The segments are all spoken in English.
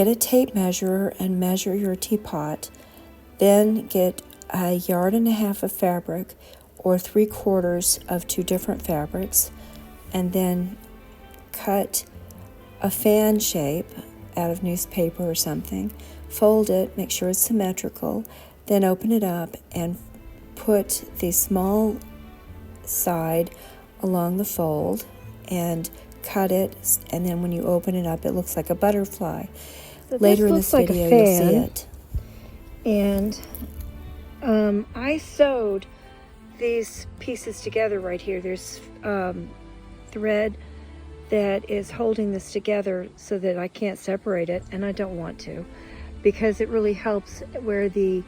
get a tape measure and measure your teapot. Then get 1.5 yards of fabric or 3/4 of 2 different fabrics, and then cut a fan shape out of newspaper or something. Fold it, make sure it's symmetrical, then open it up and put the small side along the fold and cut it, and then when you open it up it looks like a butterfly. So Later in this video you'll see it. And I sewed these pieces together right here. There's thread that is holding this together so that I can't separate it, and I don't want to, because it really helps where the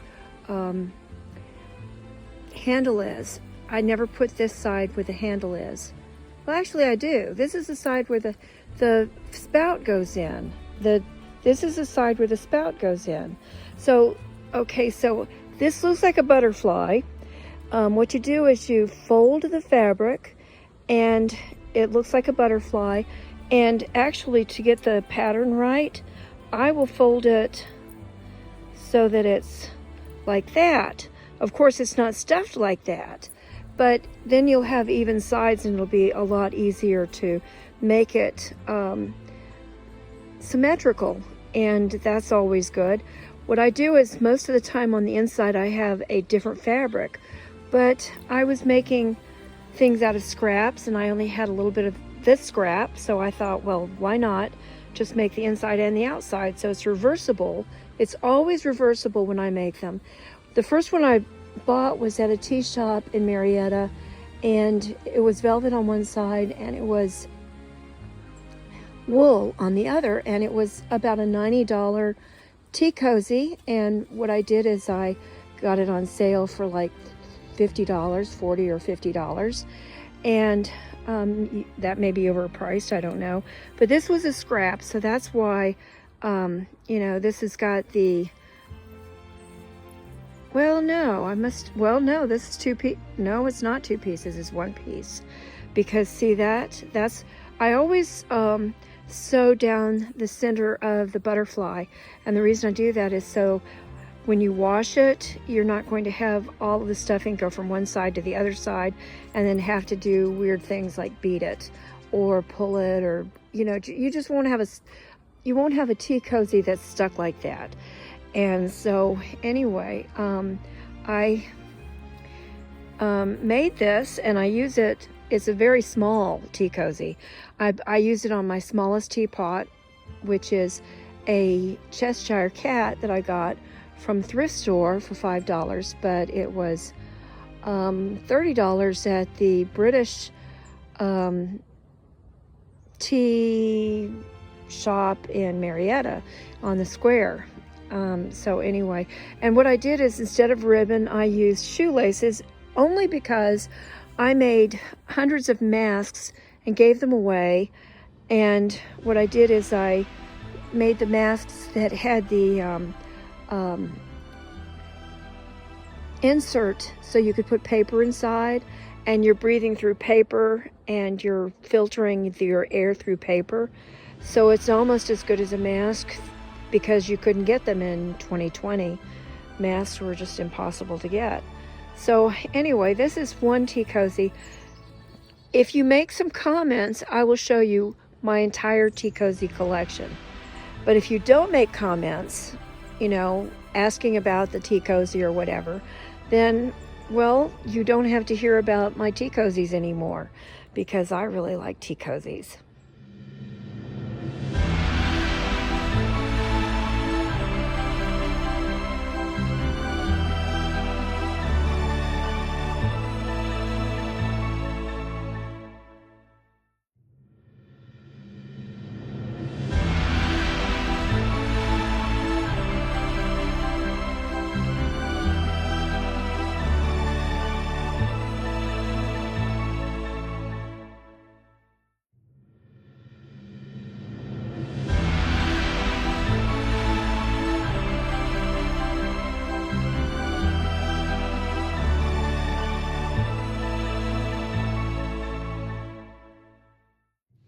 handle is. I never put this side where the handle is. Well, actually I do. This is the side where the spout goes in. This is the side where the spout goes in. So, okay, so this looks like a butterfly. What you do is you fold the fabric and it looks like a butterfly. And actually, to get the pattern right, I will fold it so that it's like that. Of course, it's not stuffed like that, but then you'll have even sides and it'll be a lot easier to make it symmetrical, and that's always good. What I do is most of the time on the inside I have a different fabric, but I was making things out of scraps and I only had a little bit of this scrap, so I thought, well, why not just make the inside and the outside? So it's reversible. It's always reversible when I make them. The first one I bought was at a tea shop in Marietta, and it was velvet on one side and it was wool on the other, and it was about a $90 tea cozy. And what I did is I got it on sale for like $50, $40 or $50, and that may be overpriced, I don't know, but this was a scrap, so that's why you know, this has got the, well, no, this is no, it's not 2 pieces, it's 1 piece, because see that's I always sew down the center of the butterfly, and the reason I do that is so when you wash it, you're not going to have all of the stuffing go from one side to the other side and then have to do weird things like beat it or pull it, or, you know, you just won't have a tea cozy that's stuck like that. And so anyway, I made this and I use it. It's a very small tea cozy. I use it on my smallest teapot, which is a Cheshire cat that I got from thrift store for $5, but it was $30 at the British tea shop in Marietta on the square. So anyway, and what I did is instead of ribbon, I used shoelaces, only because I made hundreds of masks and gave them away. And what I did is I made the masks that had the insert, so you could put paper inside, and you're breathing through paper and you're filtering your air through paper. So it's almost as good as a mask, because you couldn't get them in 2020. Masks were just impossible to get. So anyway, this is one tea cozy. If you make some comments, I will show you my entire tea cozy collection. But if you don't make comments, you know, asking about the tea cozy or whatever, then, well, you don't have to hear about my tea cozies anymore, because I really like tea cozies.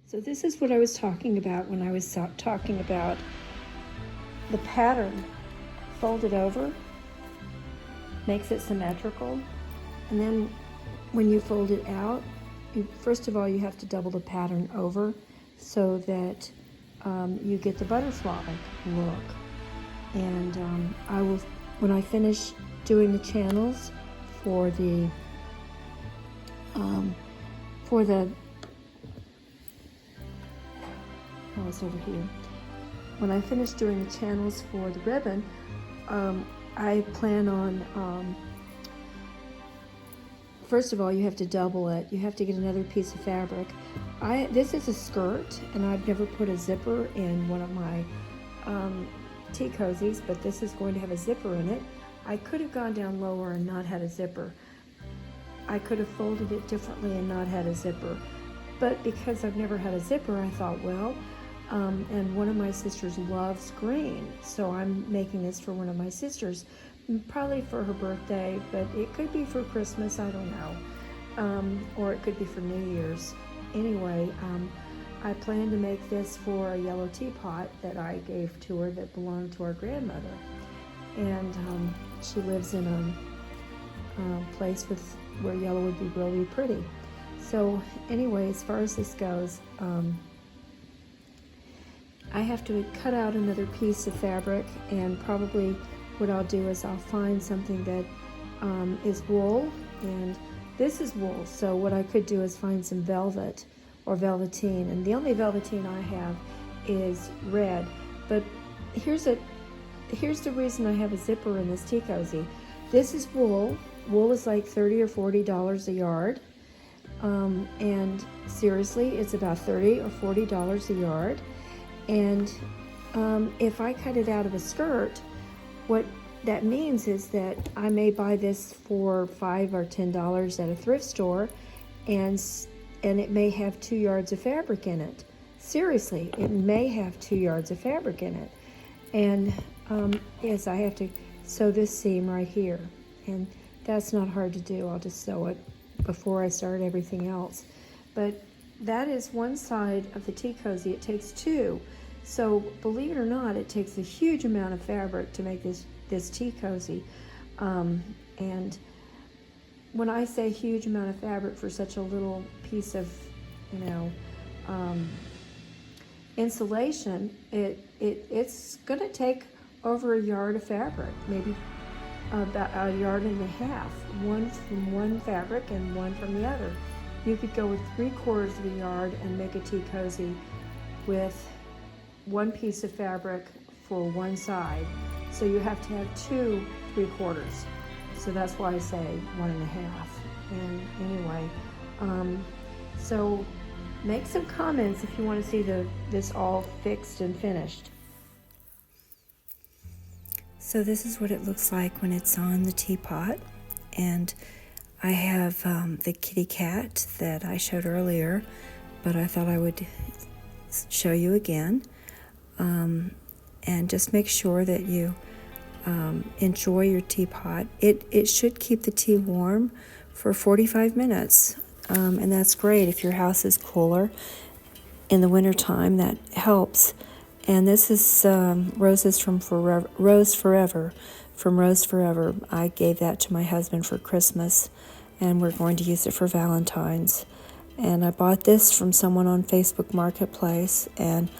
So this is what I was talking about when I was talking about the pattern folded over makes it symmetrical. And then when you fold it out, first of all, you have to double the pattern over so that you get the butterfly look. And I will, when I finish doing the channels for the oh, it's over here. When I finish doing the channels for the ribbon, I plan on, first of all, you have to double it. You have to get another piece of fabric. This is a skirt, and I've never put a zipper in one of my tea cozies, but this is going to have a zipper in it. I could have gone down lower and not had a zipper. I could have folded it differently and not had a zipper. But because I've never had a zipper, I thought, well, and one of my sisters loves green, so I'm making this for one of my sisters, probably for her birthday, but it could be for Christmas, I don't know, or it could be for New Year's. Anyway, I plan to make this for a yellow teapot that I gave to her that belonged to our grandmother, and she lives in a place where yellow would be really pretty. So anyway, as far as this goes, I have to cut out another piece of fabric, and probably what I'll do is I'll find something that is wool, and this is wool, so what I could do is find some velvet or velveteen, and the only velveteen I have is red. But here's the reason I have a zipper in this tea cozy. This is wool. Wool is like $30 or $40 a yard, and seriously, it's about $30 or $40 a yard. And if I cut it out of a skirt, what that means is that I may buy this for $5 or $10 at a thrift store, and it may have 2 yards of fabric in it. Seriously, it may have 2 yards of fabric in it. And yes, I have to sew this seam right here, and that's not hard to do. I'll just sew it before I start everything else. But that is one side of the tea cozy. It takes two. So believe it or not, it takes a huge amount of fabric to make this tea cozy. And when I say huge amount of fabric for such a little piece of, insulation, it's going to take over a yard of fabric, maybe about a yard and a half, one from one fabric and one from the other. You could go with 3/4 of a yard and make a tea cozy with one piece of fabric for one side. So you have to have 2 3/4. So that's why I say 1 1/2. And anyway, so make some comments if you want to see this all fixed and finished. So this is what it looks like when it's on the teapot, and I have the kitty cat that I showed earlier, but I thought I would show you again, and just make sure that you enjoy your teapot. It should keep the tea warm for 45 minutes, and that's great if your house is cooler in the wintertime. That helps. And this is Roses from Forever, Rose Forever, from Rose Forever. I gave that to my husband for Christmas, and we're going to use it for Valentine's. And I bought this from someone on Facebook Marketplace, and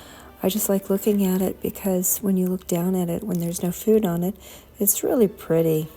I just like looking at it because when you look down at it, when there's no food on it, it's really pretty.